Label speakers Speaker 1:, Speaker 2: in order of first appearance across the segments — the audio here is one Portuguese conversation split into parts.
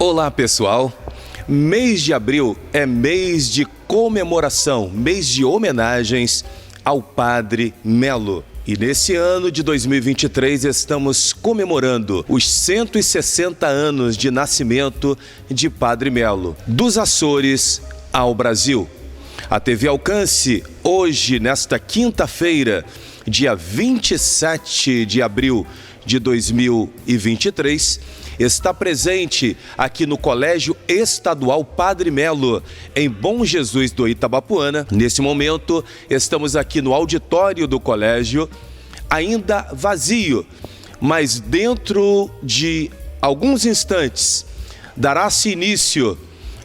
Speaker 1: Olá, pessoal. Mês de abril é mês de comemoração, mês de homenagens ao Padre Melo. E nesse ano de 2023 estamos comemorando os 160 anos de nascimento de Padre Melo, dos Açores ao Brasil. A TV Alcance, hoje, nesta quinta-feira, dia 27 de abril de 2023, está presente aqui no Colégio Estadual Padre Melo, em Bom Jesus do Itabapuana. Nesse momento, estamos aqui no auditório do colégio, ainda vazio, mas dentro de alguns instantes, dará-se início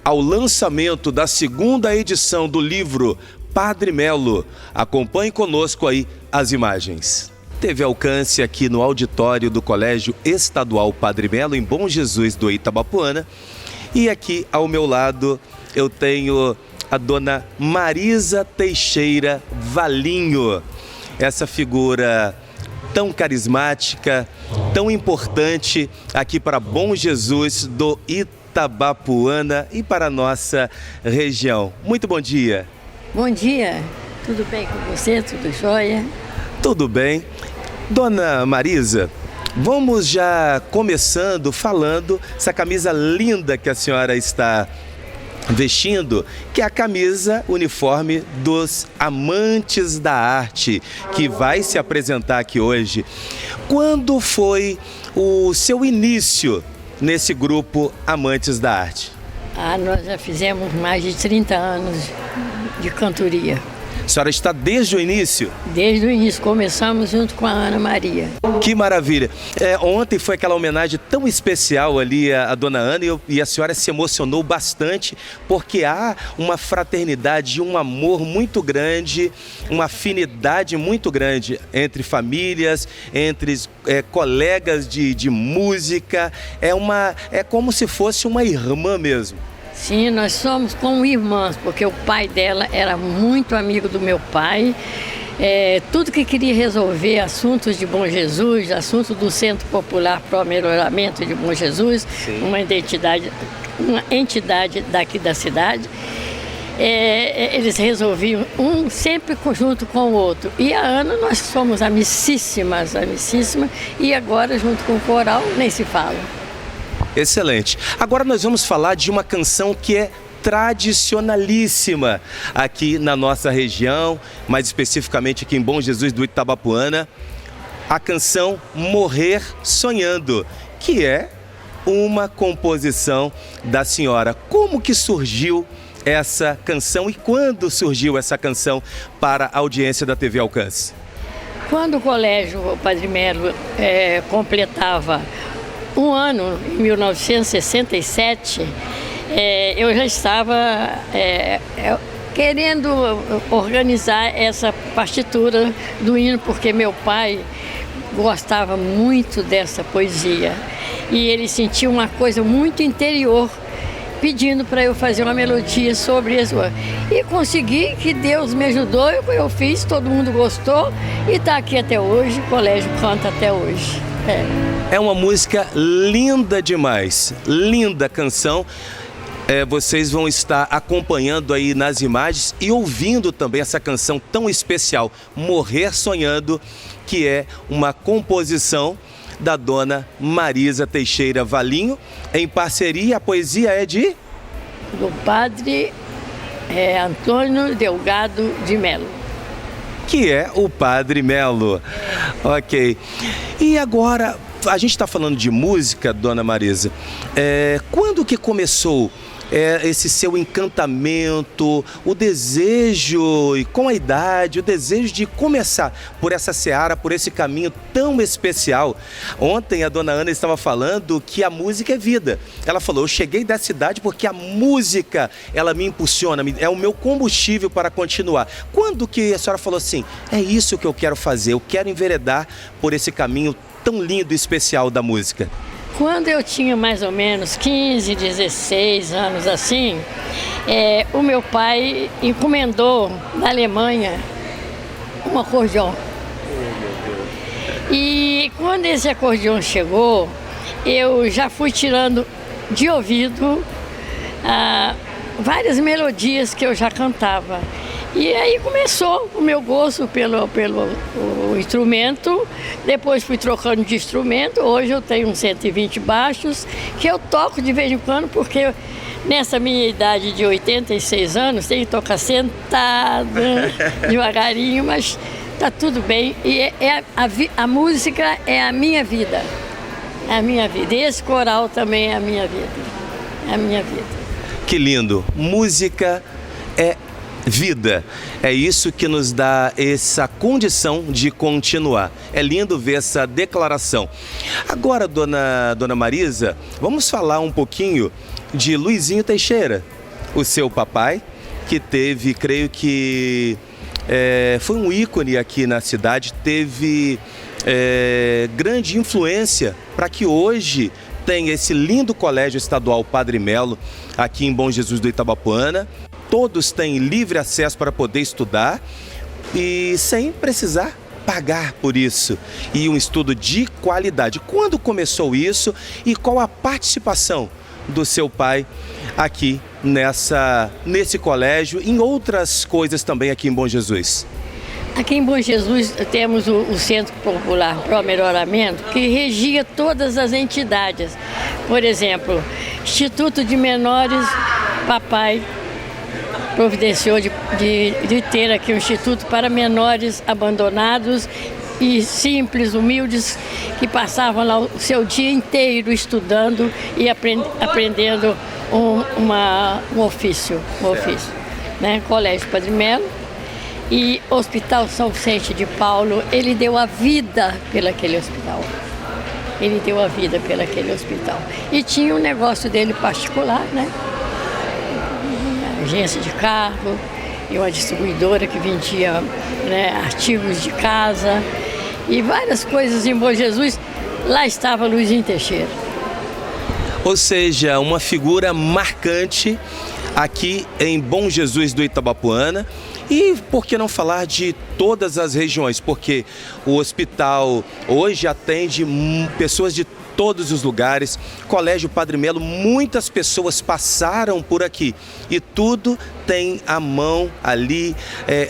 Speaker 1: ao lançamento da segunda edição do livro Padre Melo. Acompanhe conosco aí as imagens. Teve alcance aqui no auditório do Colégio Estadual Padre Melo, em Bom Jesus do Itabapuana. E aqui ao meu lado eu tenho a dona Marisa Teixeira Valinho, essa figura tão carismática, tão importante aqui para Bom Jesus do Itabapuana e para a nossa região. Muito bom dia.
Speaker 2: Bom dia, tudo bem com você? Tudo jóia?
Speaker 1: Tudo bem. Dona Marisa, vamos já começando falando essa camisa linda que a senhora está vestindo, que é a camisa uniforme dos Amantes da Arte, que vai se apresentar aqui hoje. Quando foi o seu início nesse grupo Amantes da Arte?
Speaker 2: Nós já fizemos mais de 30 anos de cantoria.
Speaker 1: A senhora está desde o início?
Speaker 2: Desde o início, começamos junto com a Ana Maria.
Speaker 1: Que maravilha! Ontem foi aquela homenagem tão especial ali à dona Ana e a senhora se emocionou bastante porque há uma fraternidade, um amor muito grande, uma afinidade muito grande entre famílias, entre colegas de música. É como se fosse uma irmã mesmo.
Speaker 2: Sim, nós somos como irmãs, porque o pai dela era muito amigo do meu pai. Tudo que queria resolver assuntos de Bom Jesus, assuntos do Centro Popular para o Melhoramento de Bom Jesus, uma entidade daqui da cidade, eles resolviam um sempre junto com o outro. E a Ana, nós somos amicíssimas, e agora junto com o coral nem se fala.
Speaker 1: Excelente. Agora nós vamos falar de uma canção que é tradicionalíssima aqui na nossa região, mais especificamente aqui em Bom Jesus do Itabapuana, a canção Morrer Sonhando, que é uma composição da senhora. Como que surgiu essa canção e quando surgiu essa canção para a audiência da TV Alcance?
Speaker 2: Quando o Colégio Padre Melo completava um ano, em 1967, eu já estava querendo organizar essa partitura do hino, porque meu pai gostava muito dessa poesia e ele sentia uma coisa muito interior, pedindo para eu fazer uma melodia sobre isso. E consegui, que Deus me ajudou, eu fiz, todo mundo gostou e está aqui até hoje, o colégio canta até hoje.
Speaker 1: É uma música linda demais, linda canção. Vocês vão estar acompanhando aí nas imagens e ouvindo também essa canção tão especial, Morrer Sonhando, que é uma composição da dona Marisa Teixeira Valinho, em parceria. A poesia é
Speaker 2: do padre Antônio Delgado de Melo,
Speaker 1: que é o Padre Melo. Ok. E agora, a gente está falando de música, dona Marisa. Quando que começou esse seu encantamento, o desejo, e com a idade, o desejo de começar por essa seara, por esse caminho tão especial? Ontem a dona Ana estava falando que a música é vida. Ela falou, eu cheguei dessa idade porque a música, ela me impulsiona, é o meu combustível para continuar. Quando que a senhora falou assim, é isso que eu quero fazer, eu quero enveredar por esse caminho tão lindo e especial da música?
Speaker 2: Quando eu tinha mais ou menos 15, 16 anos assim, o meu pai encomendou da Alemanha um acordeão. E quando esse acordeão chegou, eu já fui tirando de ouvido várias melodias que eu já cantava. E aí começou o meu gosto pelo o instrumento, depois fui trocando de instrumento, hoje eu tenho uns 120 baixos, que eu toco de vez em quando, porque nessa minha idade de 86 anos, tenho que tocar sentada, devagarinho, mas tá tudo bem. E a música é a minha vida, é a minha vida. E esse coral também é a minha vida, é a minha vida.
Speaker 1: Que lindo! Música é vida. É isso que nos dá essa condição de continuar. É lindo ver essa declaração. Agora, dona Marisa, vamos falar um pouquinho de Luizinho Teixeira, o seu papai, que teve, creio que foi um ícone aqui na cidade, teve grande influência para que hoje tem esse lindo colégio estadual Padre Melo aqui em Bom Jesus do Itabapoana. Todos têm livre acesso para poder estudar e sem precisar pagar por isso. E um estudo de qualidade. Quando começou isso e qual a participação do seu pai aqui nesse colégio e em outras coisas também aqui em Bom Jesus?
Speaker 2: Aqui em Bom Jesus temos o Centro Popular Pro Melhoramento, que regia todas as entidades. Por exemplo, Instituto de Menores, papai providenciou de ter aqui um instituto para menores abandonados e simples, humildes, que passavam lá o seu dia inteiro estudando e aprendendo um ofício, né? Colégio Padre Melo e Hospital São Vicente de Paulo. Ele deu a vida pelaquele hospital. Ele deu a vida pelaquele hospital. E tinha um negócio dele particular, né? Agência de carro e uma distribuidora que vendia, né, artigos de casa e várias coisas em Bom Jesus. Lá estava Luizinho Teixeira.
Speaker 1: Ou seja, uma figura marcante aqui em Bom Jesus do Itabapoana. E por que não falar de todas as regiões? Porque o hospital hoje atende pessoas de todos os lugares. Colégio Padre Melo, muitas pessoas passaram por aqui e tudo tem a mão ali,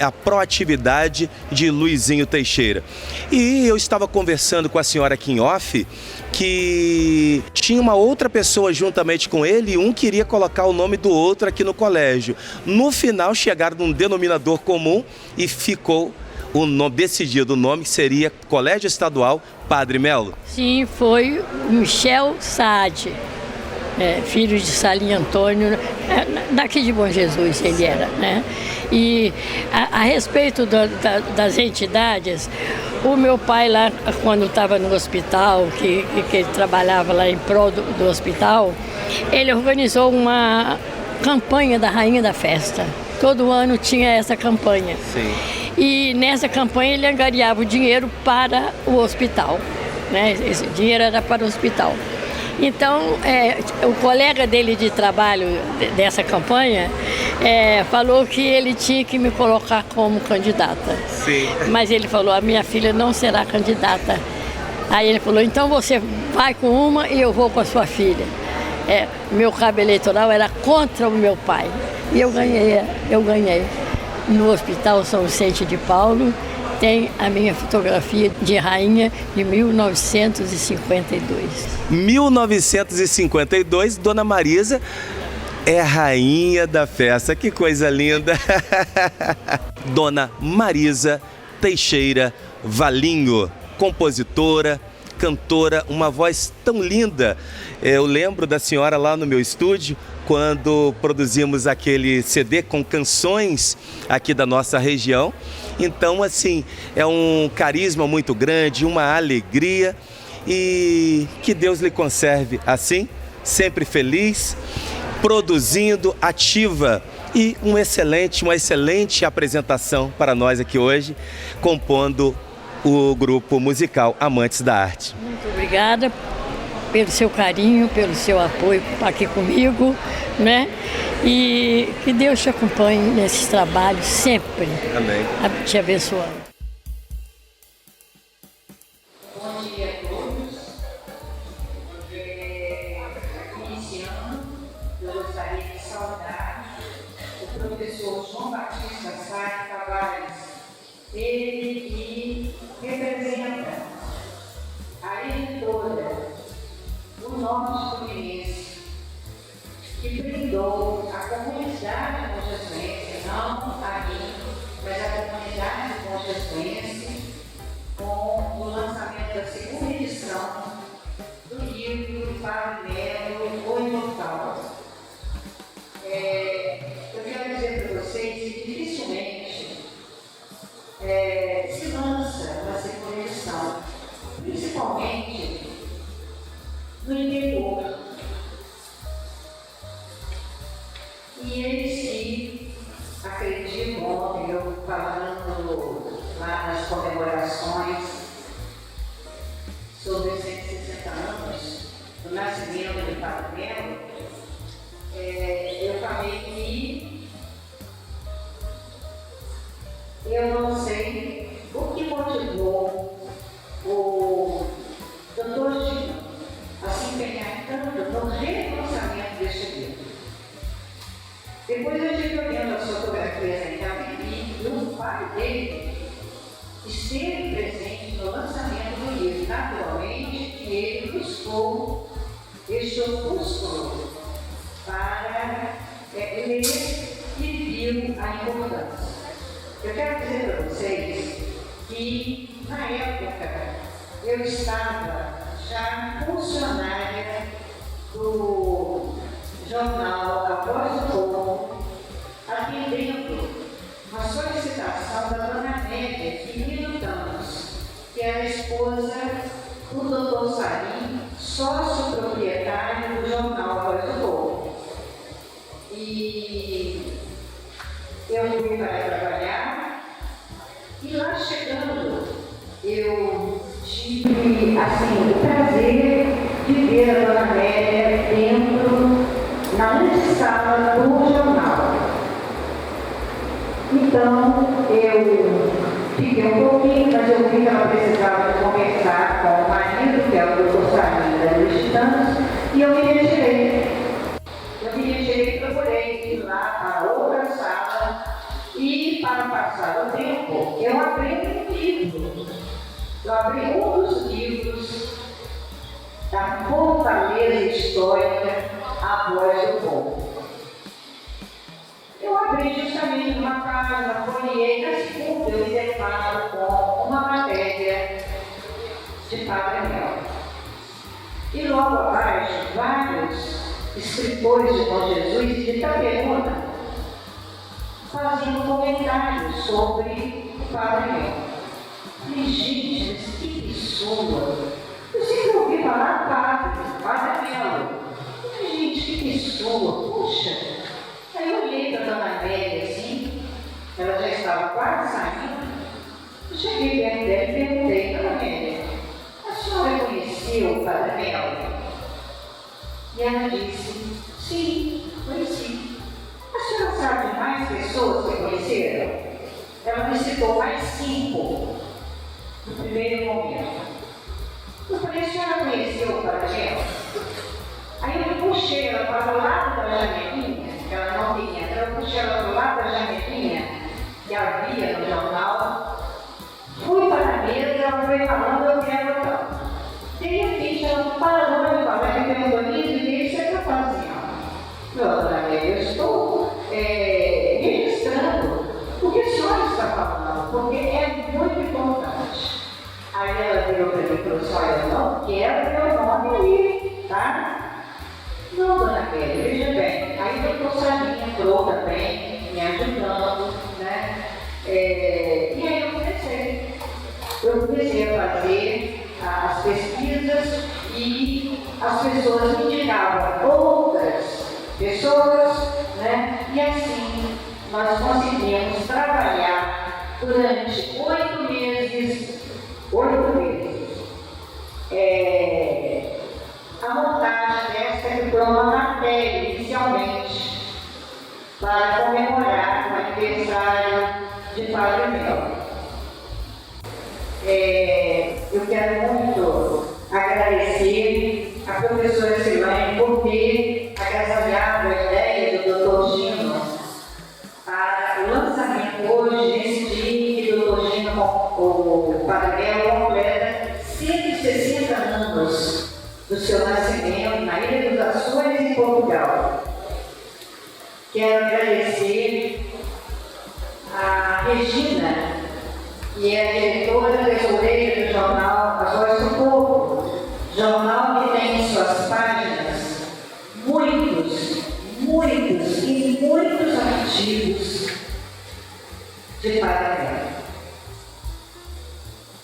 Speaker 1: a proatividade de Luizinho Teixeira. E eu estava conversando com a senhora aqui em off que tinha uma outra pessoa juntamente com ele e um queria colocar o nome do outro aqui no colégio. No final chegaram num denominador comum e ficou o nome decidido, o nome que seria Colégio Estadual Padre Melo.
Speaker 2: Sim, foi o Michel Saad, filho de Salim Antônio, daqui de Bom Jesus ele era, né? E a respeito das entidades, o meu pai lá, quando estava no hospital, que ele trabalhava lá em prol do hospital, ele organizou uma campanha da Rainha da Festa. Todo ano tinha essa campanha.
Speaker 1: Sim.
Speaker 2: E nessa campanha ele angariava o dinheiro para o hospital, né? Esse dinheiro era para o hospital. Então, o colega dele de trabalho dessa campanha falou que ele tinha que me colocar como candidata.
Speaker 1: Sim.
Speaker 2: Mas ele falou, a minha filha não será candidata. Aí ele falou, então você vai com uma e eu vou com a sua filha. Meu cabo eleitoral era contra o meu pai. E eu ganhei. No Hospital São Vicente de Paulo tem a minha fotografia de rainha de 1952.
Speaker 1: 1952, Dona Marisa é a rainha da festa. Que coisa linda! Dona Marisa Teixeira Valinho, compositora, cantora, uma voz tão linda. Eu lembro da senhora lá no meu estúdio, quando produzimos aquele CD com canções aqui da nossa região. Então, assim, é um carisma muito grande, uma alegria, e que Deus lhe conserve assim, sempre feliz, produzindo, ativa, e uma excelente apresentação para nós aqui hoje, compondo o grupo musical Amantes da Arte.
Speaker 2: Muito obrigada pelo seu carinho, pelo seu apoio aqui comigo, né? E que Deus te acompanhe nesses trabalhos sempre.
Speaker 1: Amém.
Speaker 2: Te abençoando.
Speaker 3: Bom dia a todos. Iniciando nas comemorações sobre os 160 anos do nascimento do Padre Melo, eu falei que eu não sei o que motivou o Dr. Gino a se empenhar tanto no relançamento deste livro. Depois eu tive olhando as fotografias na internet e o pai dele esteve presente no lançamento do livro. Naturalmente que ele buscou este opúsculo para ler e viu a importância. Eu quero dizer para vocês que, na época, eu estava já funcionária do jornal A Voz do Povo, atendendo uma solicitação da dona Amélia Quirino Campos, que era esposa do Dr. Salim, sócio proprietário do jornal A Voz do Povo. E eu fui para trabalhar e lá chegando eu tive assim, o prazer de ver a dona Amélia dentro, na antessala do jornal. Então eu fiquei um pouquinho, mas eu vi que ela precisava de conversar com o marido, que é o Dr. Salim da Distância, e eu me retirei. E procurei ir lá para outra sala e, para passar o tempo, eu abri um livro. Eu abri um dos livros da fortaleza histórica A Voz do Povo. Eu abri justamente numa página, folhei, na segunda eu me deparo com uma matéria de Padre Melo. E logo abaixo, vários escritores de Bom Jesus e de Itaperuna faziam comentários sobre o Padre Melo. Falei, gente, mas que pessoa! Eu sempre ouvi falar Padre Melo. Falei, gente, que pessoa! Puxa! Aí eu olhei para a dona Amélia assim, ela já estava quase saindo. Eu cheguei perto dela e perguntei, dona Amélia, a senhora conheceu o Padre Melo? E ela disse, sim, conheci. A senhora sabe de mais pessoas que conheceram? Ela me citou mais 5 no primeiro momento. Eu falei, a senhora conheceu o Padre Melo? Aí eu puxei ela para o lado da janelinha, que ela não tinha, então eu puxei ela para o lado da janelinha que havia no jornal, fui para a mesa, ela foi falando, eu quero tal. De repente, ela parou de falar, me perguntou, e o que você está fazendo? Dona Amélia, eu estou registrando o que a senhora está falando, porque é muito importante. Aí ela virou para mim e falou assim, olha, eu não quero meu nome aí, tá? Não, dona Amélia, veja bem. Aí o doutor Salim entrou também, me ajudando, né? E aí eu comecei a fazer as pesquisas e as pessoas me indicavam outras pessoas, né? E assim nós conseguimos trabalhar durante 8 meses, a montagem dessa que foi uma matéria inicialmente para comemorar o aniversário de Padre Melo. Eu quero muito agradecer a professora Silane por ter agasalhado a ideia do Dr. Gino para o lançamento hoje, nesse dia que o Dr. Gino, o Padre Melo, completa 160 anos do seu nascimento na Ilha dos Açores, em Portugal. Quero agradecer a Regina, que é a diretora tesoureira do jornal A Voz do Povo, jornal que tem em suas páginas muitos e muitos artigos de Padre Melo.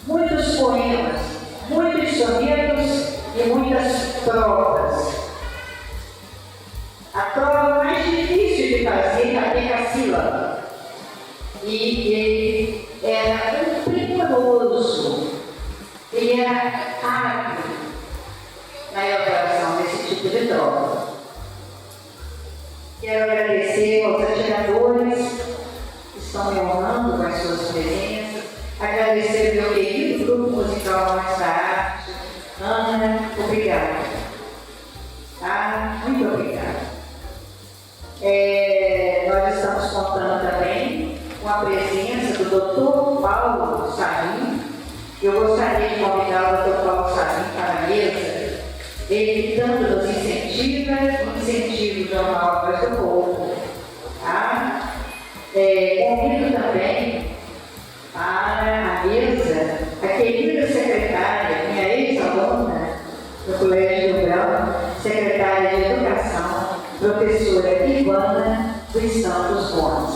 Speaker 3: Muitos poemas, muitos sonetos e muitas provas. A prova mais difícil de fazer é a decassílaba. E ele era um é hábil na elaboração desse tipo de troca. Quero agradecer aos atiradores que estão me honrando com as suas presenças, agradecer ao meu querido grupo musical Nossa Arte. Ana, obrigada. Tá? Muito obrigada. Nós estamos contando também com a presença do Dr. Paulo Sarim. Eu gostaria de convidar o Dr. Paulo Sarim para a mesa. Ele tanto nos incentiva o Jornal Voz do Povo. Tá? Convido também para a mesa a querida secretária, minha ex-aluna do Colégio do Grão, secretária de Educação, professora Ivana dos Santos Gomes.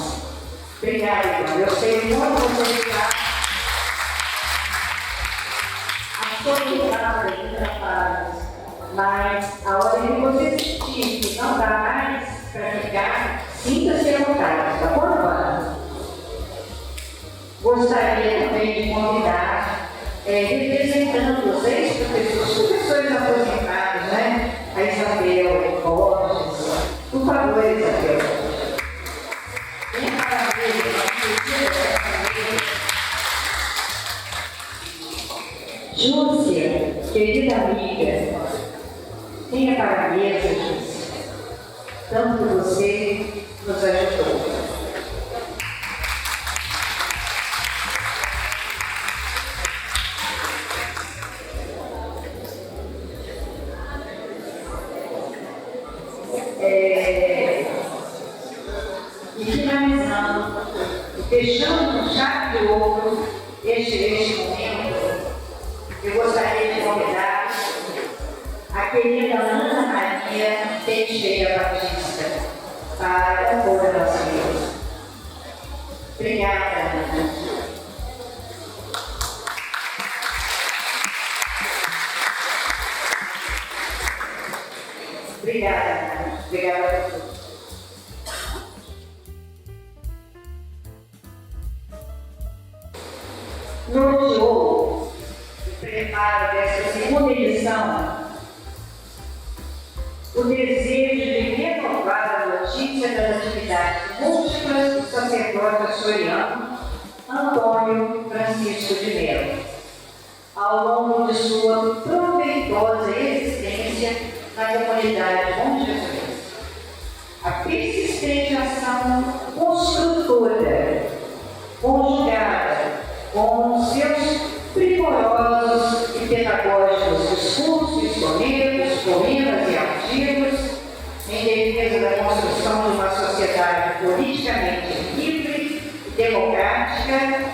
Speaker 3: Obrigada, Ivana. Eu sei muito você está solidária ainda faz, mas a hora que você sentir que não dá mais para ficar, sinta-se à vontade, tá bom, Ivana? Gostaria também de convidar, representando os ex-professores aposentados, né? A Isabel Borges. Por favor, Isabel. Venha para a mesa. Júcia, querida amiga, venha para a mesa, Júcia. Tanto você nos ajudou. E finalizando, fechando com chave de ouro este momento, eu gostaria de convidar a querida Ana Maria Teixeira Batista para compor a nossa mesa. Obrigada, Ana. Obrigada, Ana. Obrigada a todos. Norteou o preparo dessa segunda edição o desejo de renovar a notícia das atividades múltiplas do sacerdote açoriano Antônio Francisco de Melo, ao longo de sua proveitosa existência na comunidade Bom Jesus. A persistente ação construtora, conjugada com seus primorosos e pedagógicos discursos, sonetos, poemas e artigos em defesa da construção de uma sociedade politicamente livre, democrática,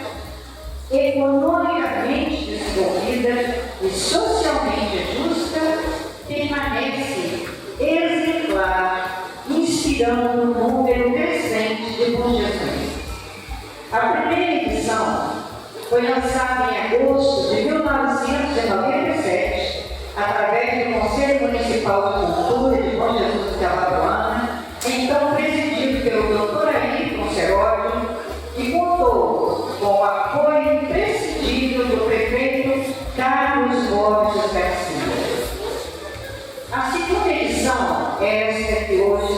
Speaker 3: economicamente desenvolvida e socialmente justa, permanece exemplar, inspirando um número crescente de Bom Jesus. A primeira edição foi lançada em agosto de 1997, através do Conselho Municipal de Cultura de Bom Jesus de Camaruana, então presidido pelo Dr. Ayrton Seródio, e contou com o apoio imprescindível do prefeito Carlos Borges Garcia. A segunda edição, esta que hoje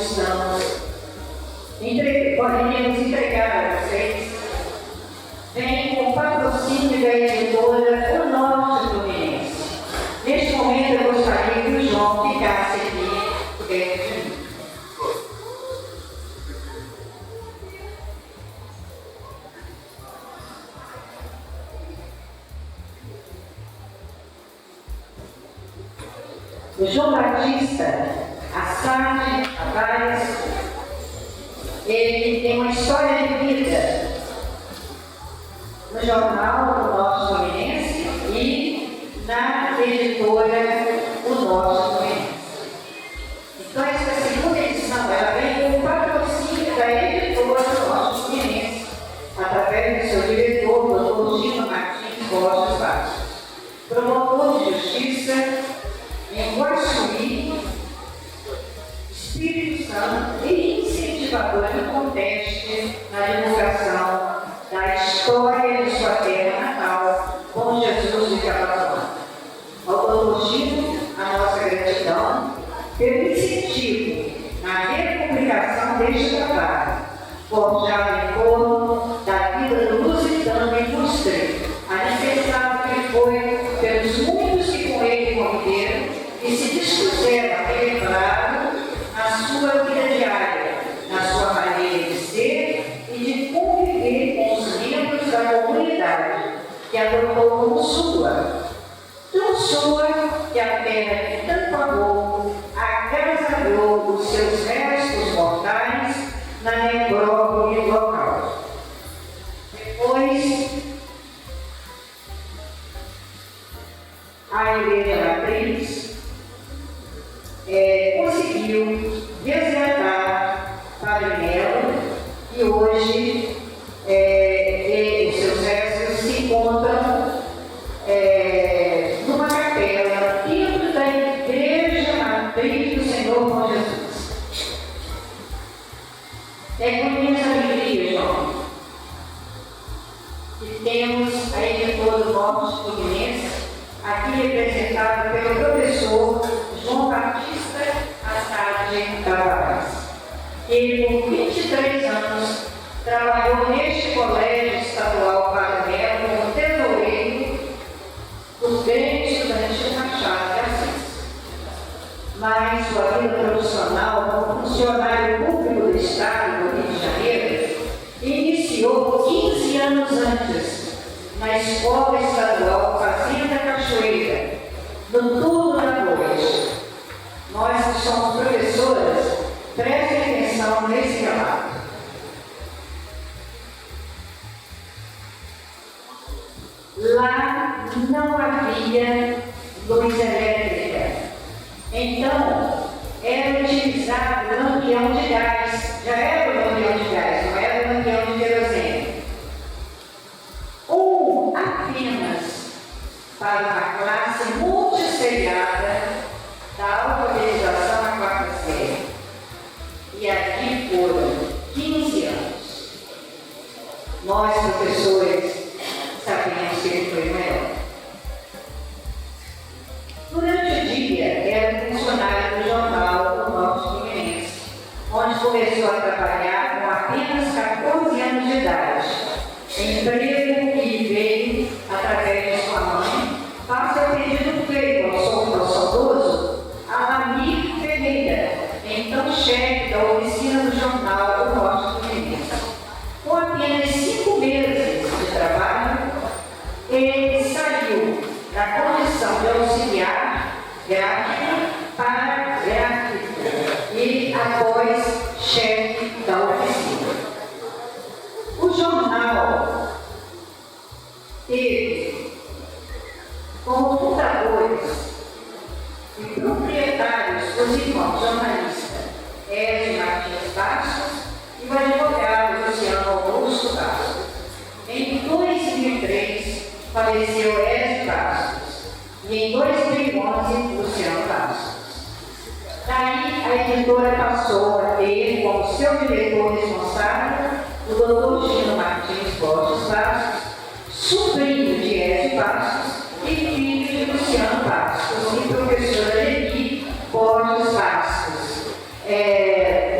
Speaker 3: podemos entregar a vocês, vem com o patrocínio da editora O Norte Fluminense. Neste momento eu gostaria que o João ficasse aqui perto de mim. O João Batista Assad Tavares, ele tem uma história de vida no jornal O Norte Fluminense e na editora O Norte Fluminense. Então, essa segunda edição ela vem com o patrocínio da editora O Norte Fluminense, através do seu diretor, Dr. Gino Martins Borges Bastos, promotor de justiça em Guaçuí, Espírito Santo e incentivador do conteste na divulgação da história de sua terra natal, Bom Jesus de Camaruana. que adotou como sua. Tão sua que a terra de tanto amor agasalhou os seus restos mortais na necrópole local. Depois, a Igreja Matriz conseguiu resgatar Padre Melo e hoje os seus restos se encontram numa capela dentro da Igreja Matriz do Senhor Bom Jesus. Com essa alegria, João, que temos a editora do Norte Fluminense, aqui representada pelo professor João Batista Assad Tavares. Ele, por 23 anos, trabalhou neste colégio estadual Padre Melo como tesoureiro do grande estudante Machado de Assis. Mas sua vida profissional como funcionário público do Estado do Rio de Janeiro iniciou 15 anos antes, na Escola Estadual Fazenda Cachoeira, no turno da noite. Nós que somos professoras, prestem atenção nesse relato. Lá não havia luz elétrica, então era utilizado o lampião de gás. Já era o lampião de gás, não era o lampião de querosene. Apenas para uma classe multisseriada da alfabetização à quarta série. E aqui foram 15 anos. Nós, professores, sabemos que ele foi maior. Durante o dia, era funcionário do jornal do Norte Fluminense, onde começou a trabalhar com apenas 14 anos de idade. Emprego que veio através de sua mãe, faça o pedido feito ao saudoso Alamir Ferreira, então chefe da oficina do jornal do Norte Fluminense. Com apenas 5 meses de trabalho, ele saiu da condição de auxiliar gráfico para gráfico e após chefe da oficina. O jornal teve como fundadores e proprietários os irmãos jornalistas Ezio Martins Bastos e o advogado Luciano Augusto Bastos. Em 2003, faleceu Ezio Bastos e em 2011, Luciano Bastos. Daí, a editora passou a ter como seu diretor responsável o Dr. Gino Martins Borges Bastos, sobrinho de Ezio Bastos e filho de Luciano Bastos, e professora Leni Borges Bastos,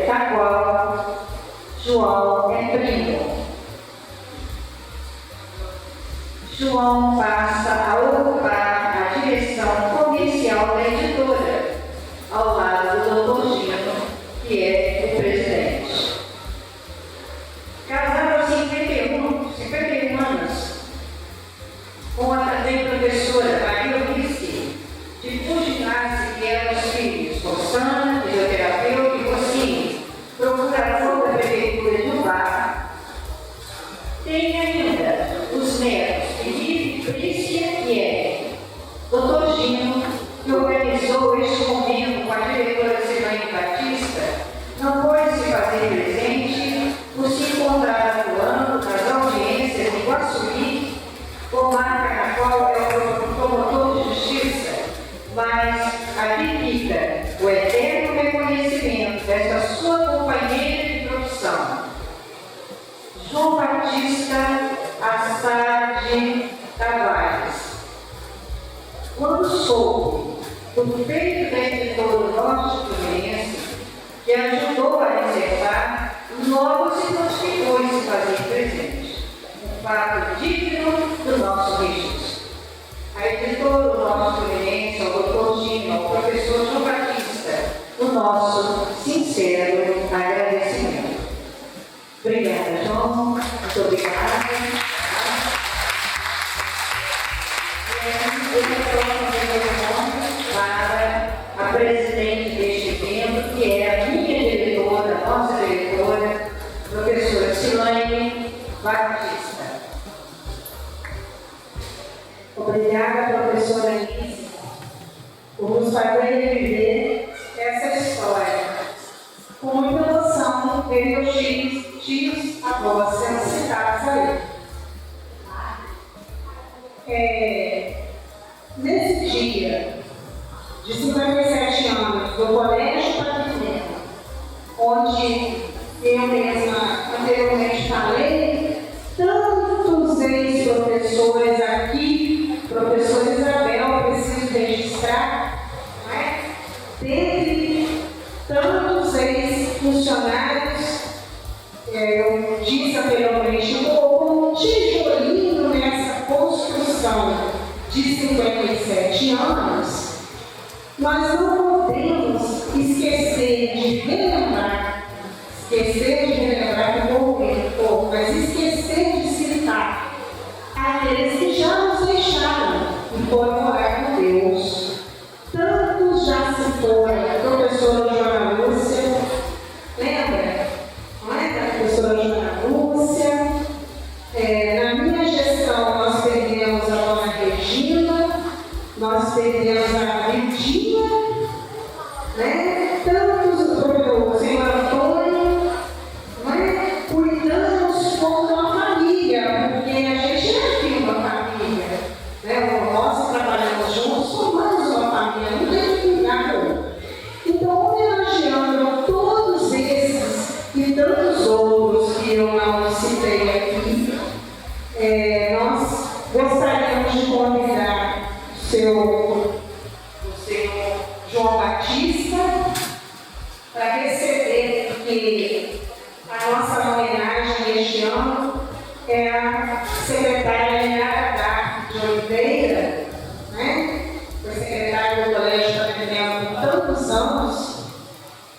Speaker 3: da qual João é primo. João passa a ocupar a direção comercial da editora, ao lado do Dr. Gino, que é o presidente. Casado aos 51 anos, com a também professora Maria Ulissi, de cuja classe vieram os filhos Rossana, fisioterapeuta, e Rossini, procurador da Prefeitura de Ubar. Tem ainda os netos Felipe, Prícia e Eric. Dr. Gino, que organizou este momento com a diretora Silvane Batista, não pôde se fazer presente por se encontrar atuando nas audiências de Guaçuí, comarca na qual é o promotor de justiça, mas aqui fica o eterno reconhecimento desta sua companheira de profissão, João Batista Assad Tavares. Quando soube do feito da editora do Norte Fluminense, que ajudou a insertar, logo se notificou em se fazer presente. Um fato digno do nosso registro. A editora do Norte Fluminense, ao Dr. Gino, ao professor João Batista, o nosso sincero agradecimento. Obrigada, João. Muito obrigada. Obrigada, professora Alice, por nos fazer reviver essa história. Com muita emoção, ver meus tios, avós sendo citados aí. Nesse dia de 57 anos do Colégio Padre, onde eu mesma anteriormente falei, tantos ex-professores aqui, professor Isabel, preciso registrar, né? Dentre tantos ex-funcionários, eu disse anteriormente, como um tijolinho nessa construção de 57 anos, nós não podemos esquecer de relembrar que vou ouvir pouco, mas esquecer de citar aqueles que já nos deixaram e foram morar com Deus. Tantos já se foram, a professora Joana Lúcia, lembra? Não é? A professora Joana Lúcia. Na minha gestão, nós perdemos a dona Regina, nós perdemos a Virgínia, né? Tantos, o senhor Antônio, né? Cuidamos como uma família, porque a gente é filho de uma família, né? Nós trabalhamos juntos, formamos uma família, não tem que cuidar com outro. Então, homenageando todos esses e tantos outros que eu não citei aqui, nós gostaríamos de convidar o seu João Batista para receber, porque a nossa homenagem este ano é a secretária Yara de Oliveira, né? Foi secretária do Colégio Padre por tantos anos,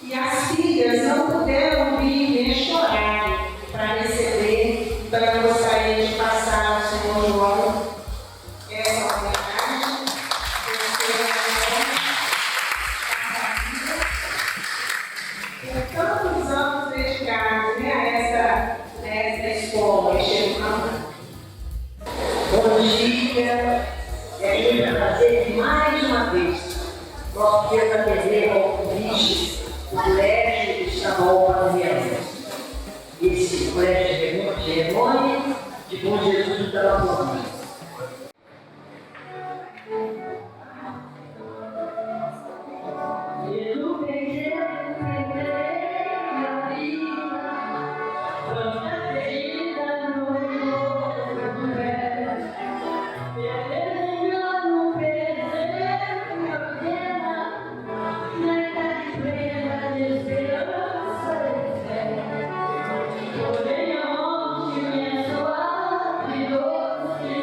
Speaker 3: e as filhas não puderam vir neste horário para receber, então eu gostaria de passar ao senhor João essa homenagem. Por tantos anos dedicados, né, a essa escola, este ano.
Speaker 4: Bom dia, é um prazer mais uma vez nós podemos atender ao convite do Colégio Estadual Padre. Esse colégio de Jerônimo de Bom Jesus do Talapuã.
Speaker 5: Porém, a morte me é suave, doce.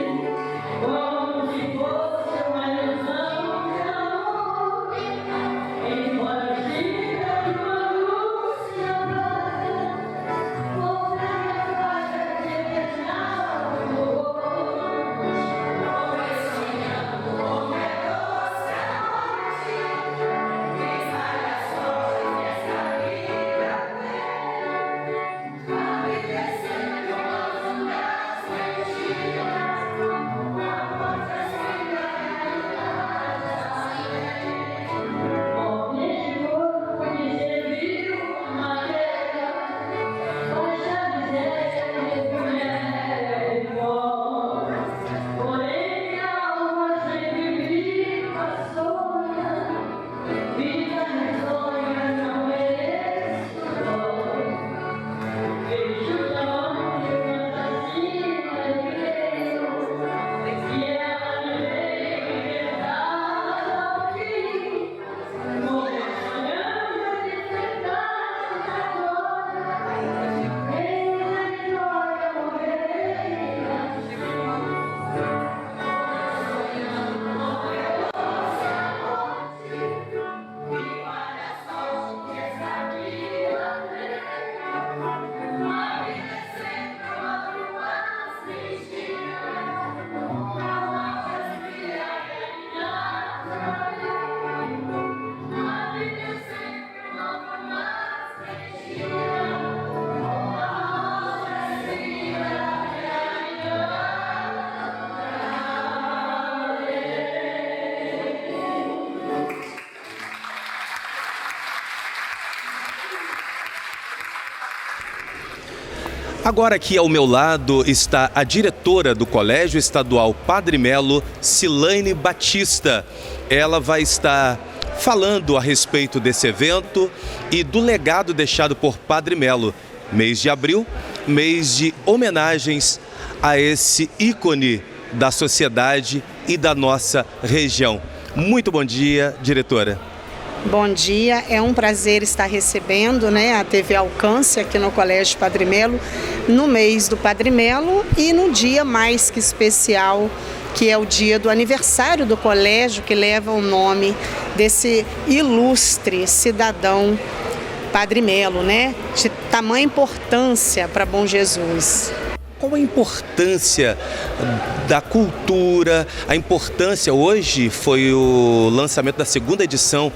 Speaker 1: Agora aqui ao meu lado está a diretora do Colégio Estadual Padre Melo, Cilaine Batista. Ela vai estar falando a respeito desse evento e do legado deixado por Padre Melo. Mês de abril, mês de homenagens a esse ícone da sociedade e da nossa região. Muito bom dia, diretora.
Speaker 5: Bom dia, é um prazer estar recebendo, a TV Alcance aqui no Colégio Padre Melo, no mês do Padre Melo e no dia mais que especial, que é o dia do aniversário do colégio, que leva o nome desse ilustre cidadão Padre Melo, de tamanha importância para Bom Jesus.
Speaker 1: Qual a importância da cultura, a importância, hoje foi o lançamento da segunda edição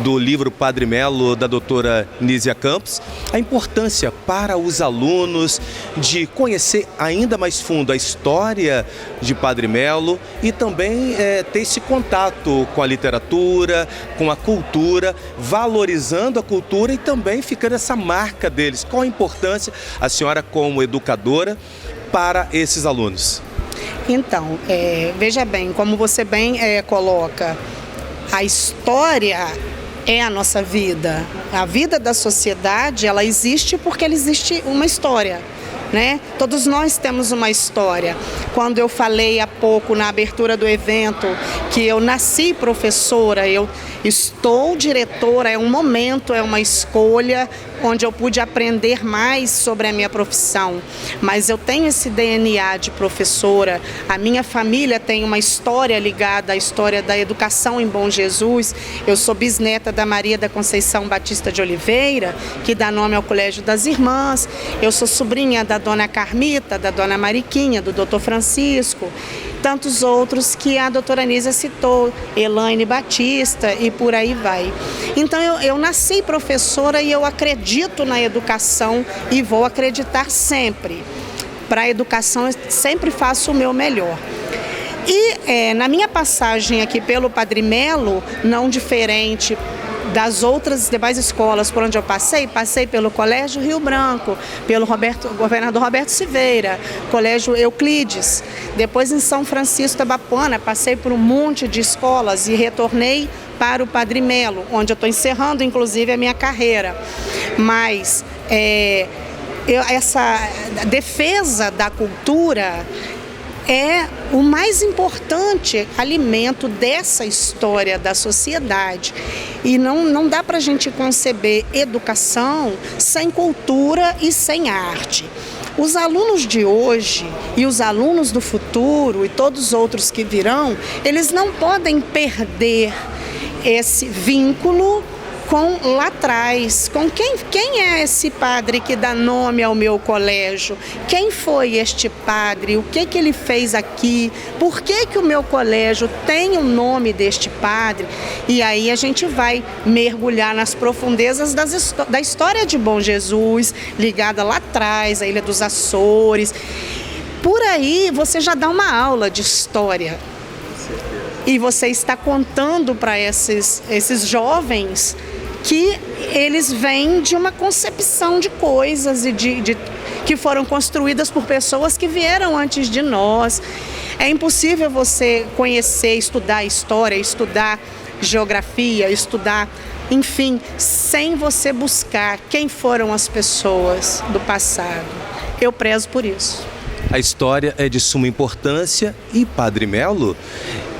Speaker 1: do livro Padre Melo, da doutora Nízia Campos, a importância para os alunos de conhecer ainda mais fundo a história de Padre Melo e também ter esse contato com a literatura, com a cultura, valorizando a cultura e também ficando essa marca deles. Qual a importância, a senhora como educadora, para esses alunos?
Speaker 5: Então, veja bem, como você bem coloca, a história é a nossa vida. A vida da sociedade, ela existe porque ela existe uma história, Todos nós temos uma história. Quando eu falei há pouco na abertura do evento que eu nasci professora, eu estou diretora, é um momento, é uma escolha onde eu pude aprender mais sobre a minha profissão. Mas eu tenho esse DNA de professora, a minha família tem uma história ligada à história da educação em Bom Jesus. Eu sou bisneta da Maria da Conceição Batista de Oliveira, que dá nome ao Colégio das Irmãs. Eu sou sobrinha da Dona Carmita, da Dona Mariquinha, do Dr. Francisco, tantos outros que a doutora Nízia citou, Elaine Batista e por aí vai. Então eu nasci professora e eu acredito na educação e vou acreditar sempre. Para a educação eu sempre faço o meu melhor. E na minha passagem aqui pelo Padre Melo, não diferente das outras demais escolas por onde eu passei pelo Colégio Rio Branco, pelo governador Roberto Silveira, Colégio Euclides, depois em São Francisco da Bapuana, passei por um monte de escolas e retornei para o Padre Melo, onde eu estou encerrando inclusive a minha carreira. Mas essa defesa da cultura é o mais importante alimento dessa história da sociedade. E não dá para a gente conceber educação sem cultura e sem arte. Os alunos de hoje e os alunos do futuro e todos os outros que virão, eles não podem perder esse vínculo com lá atrás, com quem é esse padre que dá nome ao meu colégio, quem foi este padre, o que ele fez aqui, por que o meu colégio tem o nome deste padre, e aí a gente vai mergulhar nas profundezas da história de Bom Jesus, ligada lá atrás, a Ilha dos Açores. Por aí você já dá uma aula de história e você está contando para esses jovens que eles vêm de uma concepção de coisas e que foram construídas por pessoas que vieram antes de nós. É impossível você conhecer, estudar história, estudar geografia, estudar, enfim, sem você buscar quem foram as pessoas do passado. Eu prezo por isso.
Speaker 1: A história é de suma importância e Padre Melo,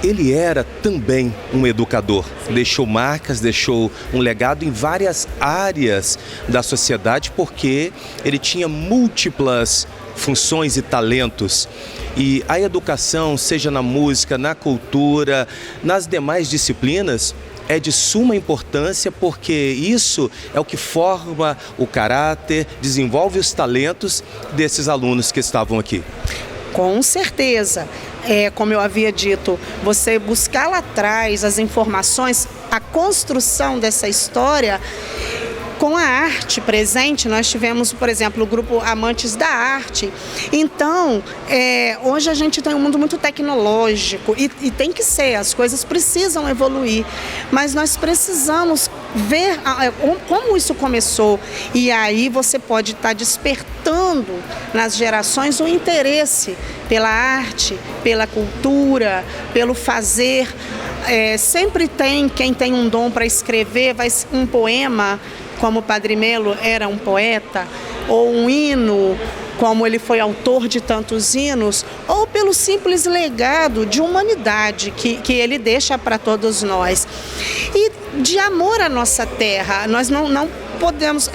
Speaker 1: ele era também um educador. Deixou marcas, deixou um legado em várias áreas da sociedade porque ele tinha múltiplas funções e talentos. E a educação, seja na música, na cultura, nas demais disciplinas, é de suma importância porque isso é o que forma o caráter, desenvolve os talentos desses alunos que estavam aqui.
Speaker 5: Com certeza. Como eu havia dito, você buscar lá atrás as informações, a construção dessa história. Com a arte presente, nós tivemos, por exemplo, o grupo Amantes da Arte. Então, hoje a gente tem um mundo muito tecnológico e tem que ser, as coisas precisam evoluir, mas nós precisamos ver como isso começou. E aí você pode estar despertando nas gerações o interesse pela arte, pela cultura, pelo fazer. Sempre tem quem tem um dom para escrever, um poema, como o Padre Melo era um poeta, ou um hino, como ele foi autor de tantos hinos, ou pelo simples legado de humanidade que ele deixa para todos nós. E de amor à nossa terra, nós não podemos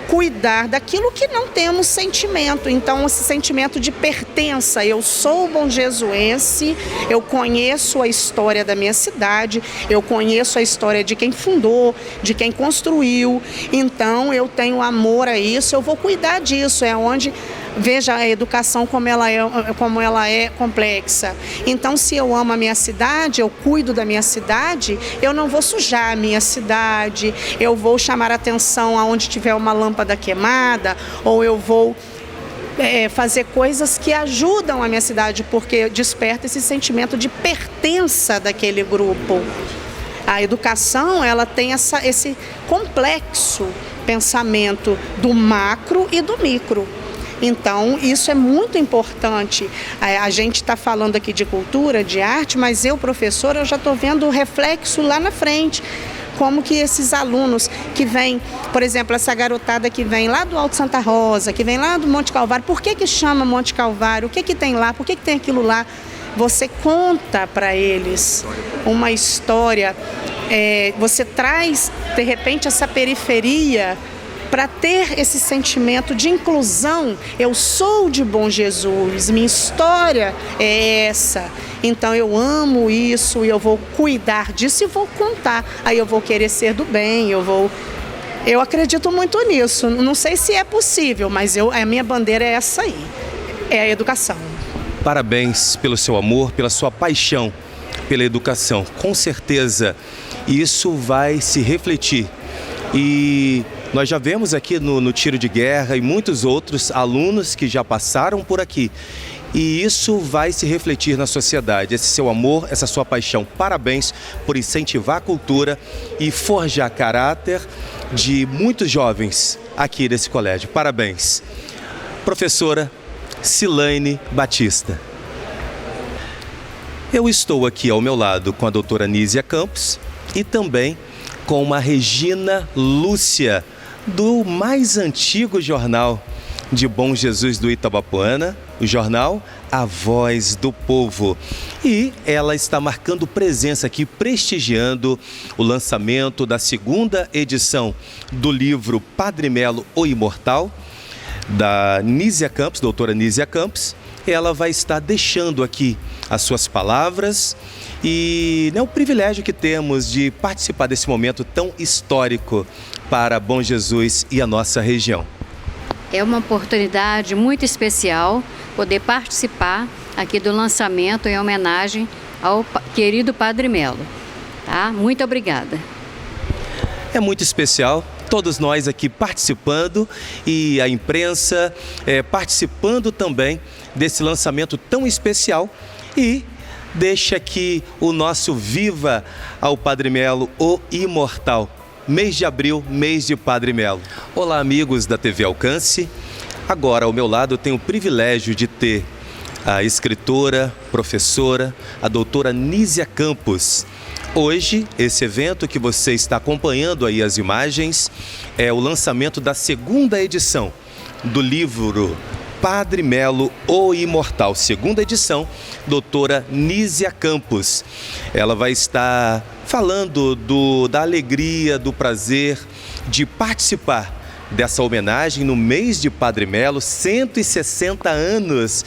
Speaker 5: cuidar daquilo que não temos sentimento. Então, esse sentimento de pertença. Eu sou bonjesuense, eu conheço a história da minha cidade, eu conheço a história de quem fundou, de quem construiu. Então, eu tenho amor a isso, eu vou cuidar disso. É onde... Veja a educação como ela é complexa. Então, se eu amo a minha cidade, eu cuido da minha cidade, eu não vou sujar a minha cidade, eu vou chamar a atenção aonde tiver uma lâmpada queimada, ou eu vou fazer coisas que ajudam a minha cidade, porque desperta esse sentimento de pertença daquele grupo. A educação, ela tem esse complexo pensamento do macro e do micro. Então, isso é muito importante. A gente está falando aqui de cultura, de arte, mas eu, professora, eu já estou vendo o reflexo lá na frente. Como que esses alunos que vêm, por exemplo, essa garotada que vem lá do Alto Santa Rosa, que vem lá do Monte Calvário, por que chama Monte Calvário? O que tem lá? Por que tem aquilo lá? Você conta para eles uma história, você traz, de repente, essa periferia para ter esse sentimento de inclusão. Eu sou de Bom Jesus, minha história é essa, então eu amo isso e eu vou cuidar disso e vou contar. Aí eu vou querer ser do bem, eu acredito muito nisso. Não sei se é possível, mas a minha bandeira é essa aí, é a educação.
Speaker 1: Parabéns pelo seu amor, pela sua paixão pela educação. Com certeza isso vai se refletir. E nós já vemos aqui no Tiro de Guerra e muitos outros alunos que já passaram por aqui. E isso vai se refletir na sociedade, esse seu amor, essa sua paixão. Parabéns por incentivar a cultura e forjar caráter de muitos jovens aqui desse colégio. Parabéns. Professora Cilaine Batista. Eu estou aqui ao meu lado com a doutora Nízia Campos e também com a Regina Lúcia, do mais antigo jornal de Bom Jesus do Itabapoana, o jornal A Voz do Povo. E ela está marcando presença aqui, prestigiando o lançamento da segunda edição do livro Padre Melo, o Imortal, da Nízia Campos, doutora Nízia Campos. Ela vai estar deixando aqui as suas palavras e o privilégio que temos de participar desse momento tão histórico para Bom Jesus e a nossa região.
Speaker 6: É uma oportunidade muito especial poder participar aqui do lançamento em homenagem ao querido Padre Melo. Tá? Muito obrigada.
Speaker 1: É muito especial. Todos nós aqui participando e a imprensa participando também desse lançamento tão especial. E deixa aqui o nosso Viva ao Padre Melo, o Imortal. Mês de abril, mês de Padre Melo. Olá, amigos da TV Alcance. Agora, ao meu lado, eu tenho o privilégio de ter a escritora, professora, a doutora Nízia Campos. Hoje, esse evento que você está acompanhando aí as imagens é o lançamento da segunda edição do livro Padre Melo, o Imortal. Segunda edição, doutora Nízia Campos. Ela vai estar falando da alegria, do prazer de participar dessa homenagem no mês de Padre Melo, 160 anos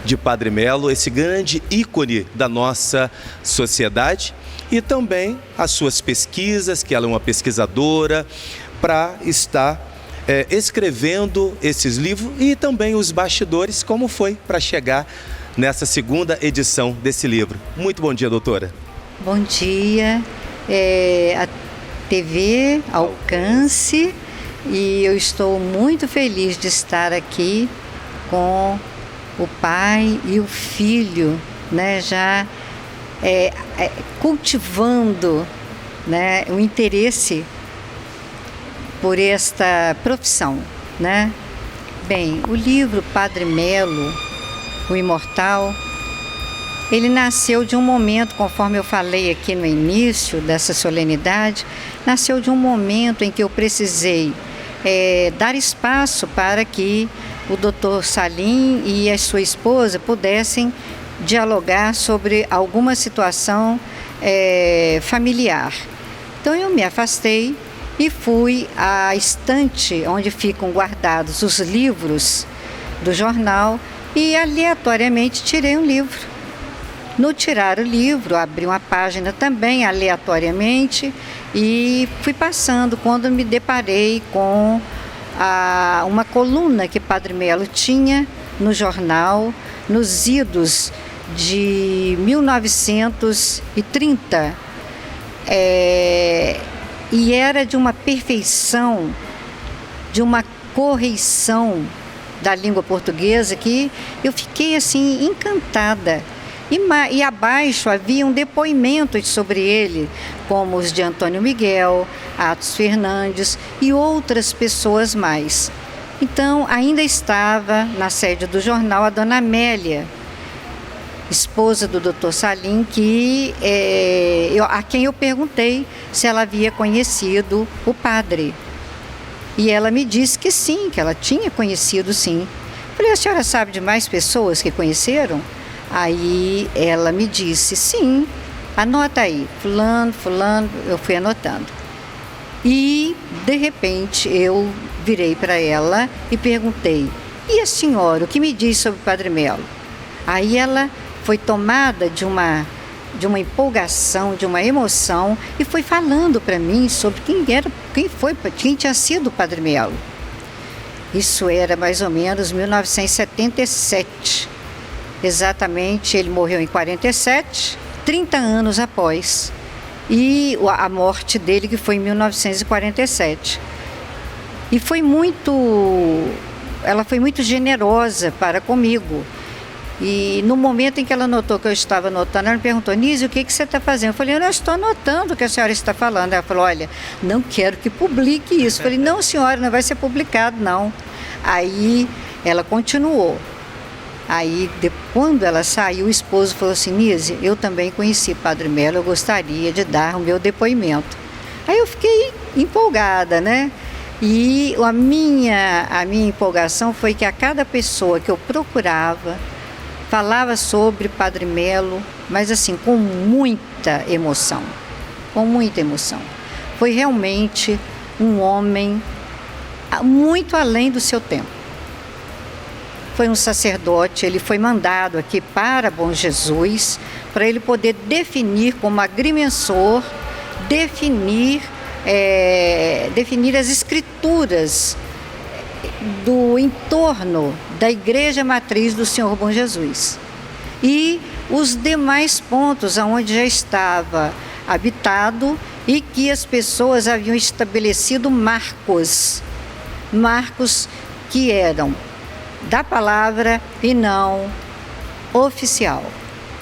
Speaker 1: de Padre Melo, esse grande ícone da nossa sociedade. E também as suas pesquisas, que ela é uma pesquisadora, para estar escrevendo esses livros e também os bastidores, como foi para chegar nessa segunda edição desse livro. Muito bom dia, doutora.
Speaker 6: Bom dia, a TV Alcance, e eu estou muito feliz de estar aqui com o pai e o filho, já cultivando, né, um interesse por esta profissão, né? Bem, o livro Padre Melo, o Imortal, ele nasceu de um momento, conforme eu falei aqui no início dessa solenidade, nasceu de um momento em que eu precisei dar espaço para que o Dr. Salim e a sua esposa pudessem dialogar sobre alguma situação familiar. Então eu me afastei e fui à estante onde ficam guardados os livros do jornal e aleatoriamente tirei um livro. No tirar o livro, abri uma página também aleatoriamente e fui passando quando me deparei com uma coluna que Padre Melo tinha no jornal, nos idos de 1930. E era de uma perfeição, de uma correção da língua portuguesa que eu fiquei assim encantada. E abaixo haviam depoimentos sobre ele, como os de Antônio Miguel, Atos Fernandes e outras pessoas mais. Então, ainda estava na sede do jornal a dona Amélia, esposa do Dr. Salim, a quem eu perguntei se ela havia conhecido o padre. E ela me disse que sim, que ela tinha conhecido sim. Falei, a senhora sabe de mais pessoas que conheceram? Aí ela me disse, sim, anota aí, fulano, eu fui anotando. E, de repente, eu virei para ela e perguntei, e a senhora, o que me diz sobre o Padre Melo? Aí ela foi tomada de uma empolgação, de uma emoção, e foi falando para mim sobre quem tinha sido o Padre Melo. Isso era mais ou menos 1977. Exatamente, ele morreu em 47, 30 anos após, e a morte dele que foi em 1947. E ela foi muito generosa para comigo. E no momento em que ela notou que eu estava anotando, ela me perguntou, Nízia, o que você está fazendo? Eu falei, eu não estou anotando o que a senhora está falando. Ela falou, olha, não quero que publique isso. Eu falei, não, senhora, não vai ser publicado, não. Aí ela continuou. Aí, quando ela saiu, o esposo falou assim, Nízia, eu também conheci Padre Melo, eu gostaria de dar o meu depoimento. Aí eu fiquei empolgada, né? E a minha empolgação foi que a cada pessoa que eu procurava, falava sobre Padre Melo, mas assim, com muita emoção, Foi realmente um homem muito além do seu tempo. Foi um sacerdote, ele foi mandado aqui para Bom Jesus, para ele poder definir como agrimensor, definir as escrituras do entorno da Igreja Matriz do Senhor Bom Jesus. E os demais pontos onde já estava habitado e que as pessoas haviam estabelecido marcos que eram da palavra e não oficial.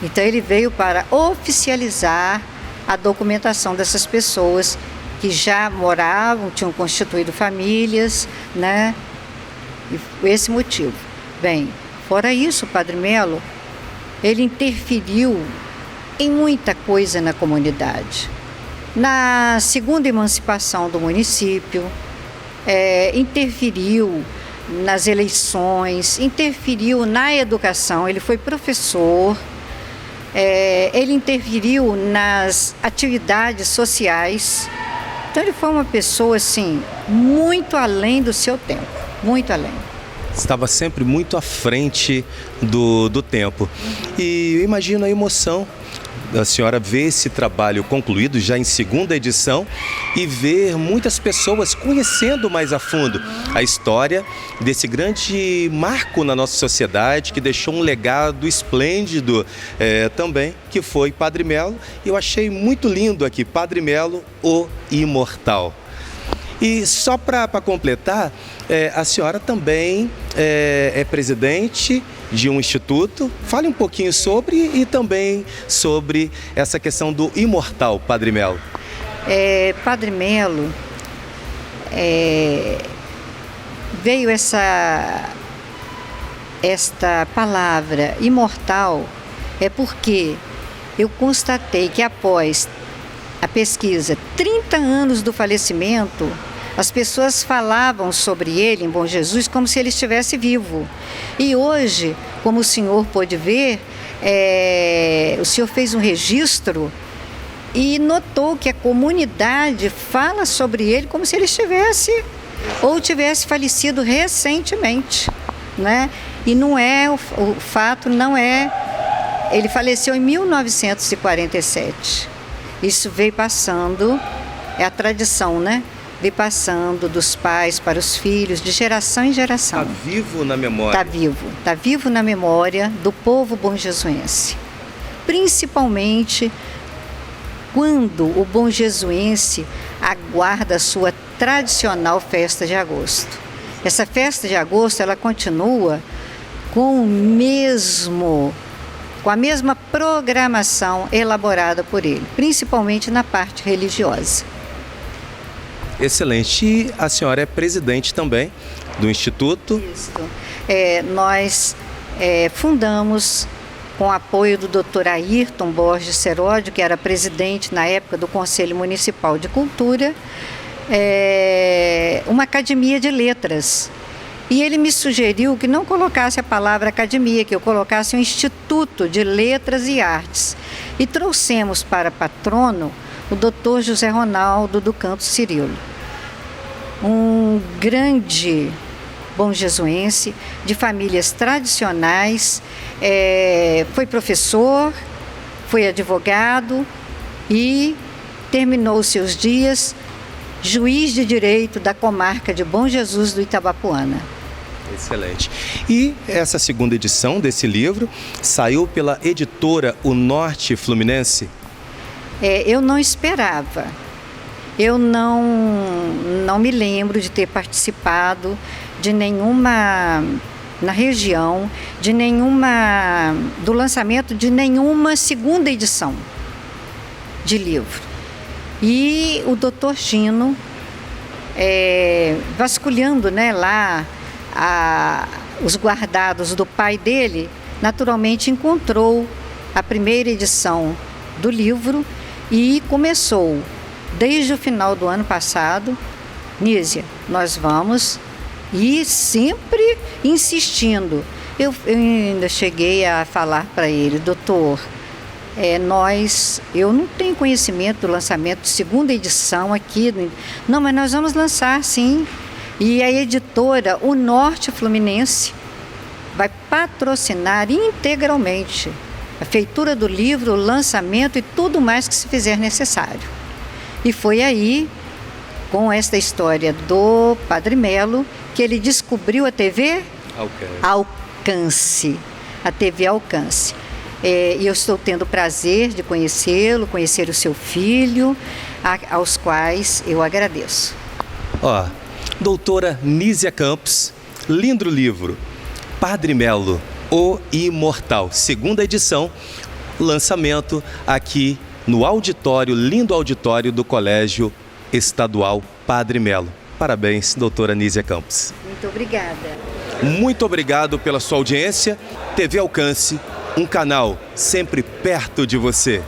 Speaker 6: Então ele veio para oficializar a documentação dessas pessoas que já moravam, tinham constituído famílias, né? E esse motivo. Bem, fora isso, o Padre Melo, ele interferiu em muita coisa na comunidade. Na segunda emancipação do município, interferiu nas eleições, interferiu na educação, ele foi professor, ele interferiu nas atividades sociais. Então ele foi uma pessoa assim, muito além do seu tempo, muito além.
Speaker 1: Estava sempre muito à frente do tempo. E eu imagino a emoção da senhora ver esse trabalho concluído já em segunda edição e ver muitas pessoas conhecendo mais a fundo a história desse grande marco na nossa sociedade que deixou um legado esplêndido também, que foi Padre Melo. E eu achei muito lindo aqui, Padre Melo, o Imortal. E só para completar, a senhora também é presidente de um instituto. Fale um pouquinho sobre e também sobre essa questão do Imortal, Padre Melo.
Speaker 6: Padre Melo, veio esta palavra imortal, porque eu constatei que após a pesquisa, 30 anos do falecimento, as pessoas falavam sobre ele, em Bom Jesus, como se ele estivesse vivo. E hoje, como o senhor pôde ver, o senhor fez um registro e notou que a comunidade fala sobre ele como se ele estivesse ou tivesse falecido recentemente, né? E não é, o fato não é, ele faleceu em 1947. Isso veio passando, é a tradição, né? Veio passando dos pais para os filhos, de geração em geração.
Speaker 1: Está vivo na memória.
Speaker 6: Está vivo na memória do povo bonjesuense. Principalmente quando o bonjesuense aguarda a sua tradicional festa de agosto. Essa festa de agosto, ela continua com a mesma programação elaborada por ele, principalmente na parte religiosa.
Speaker 1: Excelente. E a senhora é presidente também do Instituto?
Speaker 6: Isso. Nós fundamos, com o apoio do Dr. Ayrton Borges Seródio, que era presidente na época do Conselho Municipal de Cultura, uma academia de letras. E ele me sugeriu que não colocasse a palavra academia, que eu colocasse um Instituto de Letras e Artes. E trouxemos para patrono o Dr. José Ronaldo do Canto Cirilo, um grande bonjesuense de famílias tradicionais, foi professor, foi advogado e terminou seus dias juiz de direito da comarca de Bom Jesus do Itabapoana.
Speaker 1: Excelente. E essa segunda edição desse livro saiu pela editora O Norte Fluminense?
Speaker 6: Eu não esperava. Eu não me lembro de ter participado de nenhuma, na região, do lançamento de nenhuma segunda edição de livro. E o Dr. Gino, vasculhando, né, lá os guardados do pai dele, naturalmente encontrou a primeira edição do livro e começou, desde o final do ano passado, Nízia, nós vamos, e sempre insistindo. Eu ainda cheguei a falar para ele, doutor, eu não tenho conhecimento do lançamento de segunda edição aqui, não, mas nós vamos lançar sim. E a editora O Norte Fluminense vai patrocinar integralmente a feitura do livro, o lançamento e tudo mais que se fizer necessário. E foi aí, com esta história do Padre Melo, que ele descobriu a TV Alcance. A TV Alcance. E eu estou tendo o prazer de conhecê-lo, conhecer o seu filho, aos quais eu agradeço.
Speaker 1: Doutora Nízia Campos, lindo livro, Padre Melo, o Imortal, segunda edição, lançamento aqui no auditório, lindo auditório do Colégio Estadual Padre Melo. Parabéns, doutora Nízia Campos.
Speaker 6: Muito obrigada.
Speaker 1: Muito obrigado pela sua audiência. TV Alcance, um canal sempre perto de você.